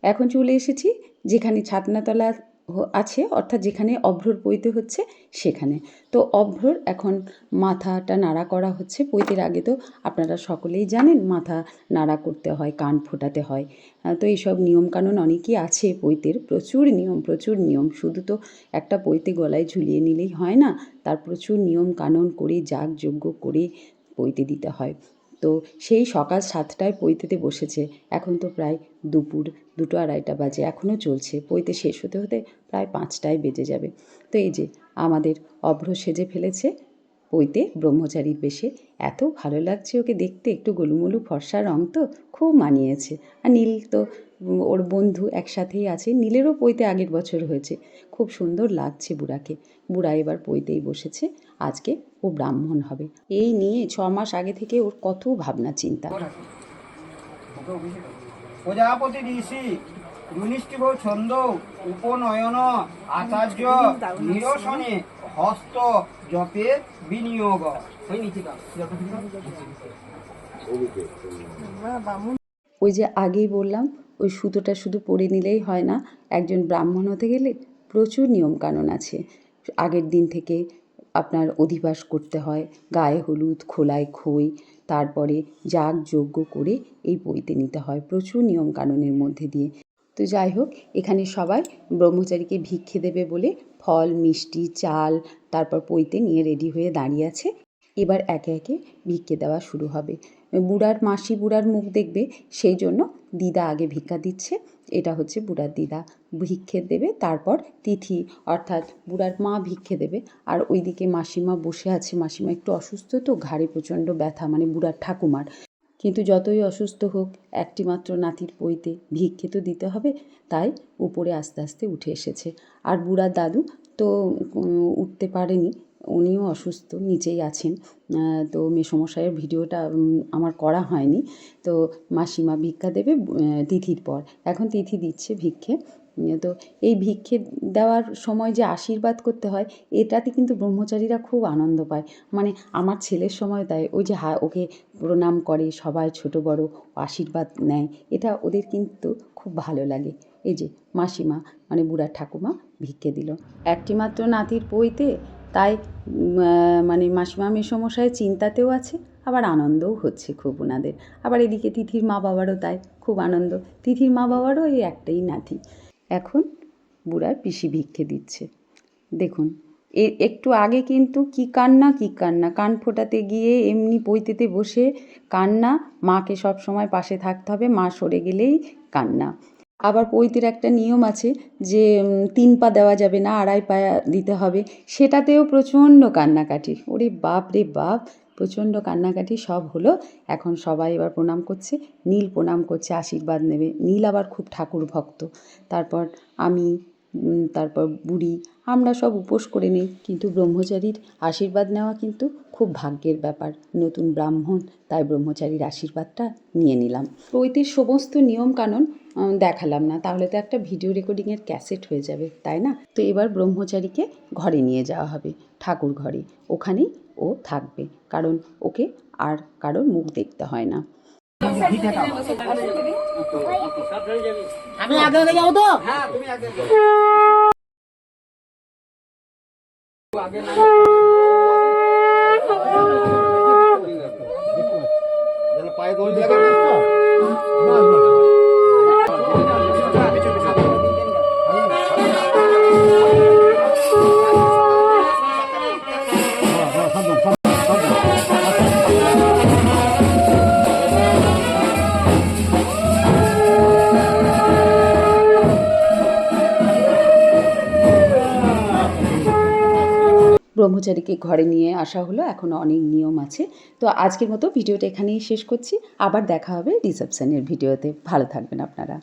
এখন চলে এসেছি যেখানে ছাতনাতলা আছে, অর্থাৎ যেখানে অভ্রর পৈতে হচ্ছে সেখানে। তো অভ্রর এখন মাথাটা নাড়া করা হচ্ছে। পৈতের আগে তো আপনারা সকলেই জানেন মাথা নাড়া করতে হয়, কান ফোটাতে হয়। তো এইসব নিয়মকানুন অনেকই আছে পৈতের, প্রচুর নিয়ম। শুধু তো একটা পৈতে গলায় ঝুলিয়ে নিলেই হয় না, তার প্রচুর নিয়ম কানুন করে যাগযজ্ঞ করে পৈতে দিতে হয়। তো সেই সকাল 7টায় পৈতেতে বসেছে, এখন তো প্রায় দুপুর 2-2:30 বাজে, এখনও চলছে। পৈতে শেষ হতে হতে প্রায় 5টায় বেজে যাবে। তো এই যে আমাদের অভ্র সেজে ফেলেছে পৈতে ব্রহ্মচারীর বেশে। এত ভালো লাগছে ওকে দেখতে, একটু গোলুমোলু ফর্সা রং তো, খুব মানিয়েছে। আর নীল তো ওর বন্ধু একসাথেই আছে, নীলেরও পৈতে আগের বছর হয়েছে। খুব সুন্দর লাগছে বুড়াকে। বুড়া এবার পৈতেই বসেছে, আজকে ও ব্রাহ্মণ হবে। এই নিয়ে 6 মাস আগে থেকে ওর কত ভাবনা চিন্তা। প্রজাপতি ঋষি দুনিষ্ঠিভ ছন্দ উপনয়ন আচার্য নিরসনে হস্ত জপে বিনিয়োগ। ওই যে আগেই বললাম, ওই সুতোটা শুধু পরে নিলেই হয় না, একজন ব্রাহ্মণ হতে গেলে প্রচুর নিয়মকানুন আছে। আগের দিন থেকে আপনার অধিবাস করতে হয়, গায়ে হলুদ, খোলায় খই, তারপরে যাগযজ্ঞ করে এই পৈতে নিতে হয় প্রচুর নিয়মকানুনের মধ্যে দিয়ে। তো যাই হোক, এখানে সবাই ব্রহ্মচারীকে ভিক্ষে দেবে বলে ফল, মিষ্টি, চাল তারপর পৈতে নিয়ে রেডি হয়ে দাঁড়িয়ে আছে। এবার একে একে ভিক্ষে দেওয়া শুরু হবে। বুড়ার মাসি বুড়ার মুখ দেখবে, সেই জন্য দিদা আগে ভিক্ষা দিচ্ছে। এটা হচ্ছে বুড়ার দিদা ভিক্ষে দেবে, তারপর তিথি অর্থাৎ বুড়ার মা ভিক্ষে দেবে। আর ওইদিকে মাসিমা বসে আছে, মাসিমা একটু অসুস্থ তো, ঘাড়ে প্রচণ্ড ব্যথা, মানে বুড়ার ঠাকুমার। কিন্তু যতই অসুস্থ হোক, একটি মাত্র নাতির পৈতে ভিক্ষে তো দিতে হবে, তাই উপরে আস্তে আস্তে উঠে এসেছে। আর বুড়ার দাদু তো উঠতে পারেনি, উনিও অসুস্থ, নিচেই আছেন। তো মেসোমশাইয়ের ভিডিওটা আমার করা হয়নি। তো মাসিমা ভিক্ষা দেবে তিথির পর, এখন তিথি দিচ্ছে ভিক্ষে। তো এই ভিক্ষে দেওয়ার সময় যে আশীর্বাদ করতে হয়, এটাতে কিন্তু ব্রহ্মচারীরা খুব আনন্দ পায়। মানে আমার ছেলের সময় তাই, ওই যে ওকে প্রণাম করে সবাই, ছোট বড় আশীর্বাদ নেয়, এটা ওদের কিন্তু খুব ভালো লাগে। এই যে মাসিমা মানে বুড়ার ঠাকুমা ভিক্ষে দিল একটি মাত্র নাতির পৈতে, তাই মানে মাসিমা মেসোমশাই চিন্তাতেও আছে, আবার আনন্দও হচ্ছে খুব ওনাদের। আবার এদিকে তিথির মা বাবারও তাই খুব আনন্দ, তিথির মা বাবারও এই একটাই নাতি। এখন বুড়ার পিসি ভিক্ষে দিচ্ছে, দেখুন। একটু আগে কিন্তু কি কান্না, কান ফোটাতে গিয়ে এমনি পৈতেতে বসে কান্না, মাকে সব সময় পাশে থাকতে হবে, মা সরে গেলেই কান্না। আবার পৈতের একটা নিয়ম আছে যে 3 পা দেওয়া যাবে না, 2.5 পা দিতে হবে, সেটাতেও প্রচণ্ড কান্নাকাটি। ওরে বাপ রে বাপ, প্রচণ্ড কান্নাকাটি সব হলো। এখন সবাই এবার প্রণাম করছে, নীল প্রণাম করছে, আশীর্বাদ নেবে। নীল আবার খুব ঠাকুর ভক্ত। তারপর আমি, তারপর বুড়ি, আমরা সব উপোস করে নিই, কিন্তু ব্রহ্মচারীর আশীর্বাদ নেওয়া কিন্তু খুব ভাগ্যের ব্যাপার। নতুন ব্রাহ্মণ, তাই ব্রহ্মচারীর আশীর্বাদটা নিয়ে নিলাম। পৈতের সমস্ত নিয়মকানুন দেখালাম না, তাহলে তো একটা ভিডিও রেকর্ডিংয়ের ক্যাসেট হয়ে যাবে, তাই না? তো এবার ব্রহ্মচারীকে ঘরে নিয়ে যাওয়া হবে, ঠাকুর ঘরে। ওখানেই ও থাকবে, কারণ ওকে আর কারোর মুখ দেখতে হয় না। আমি আগে যাবো তো। হ্যাঁ তুমি আগে পায়ে দড়ি দিয়ে ব্রহ্মচারীকে ঘরে নিয়ে আসা হলো, এখনও অনেক নিয়ম আছে। তো আজকের মতো ভিডিওটা এখানেই শেষ করছি, আবার দেখা হবে রিসেপশনের ভিডিওতে। ভালো থাকবেন আপনারা।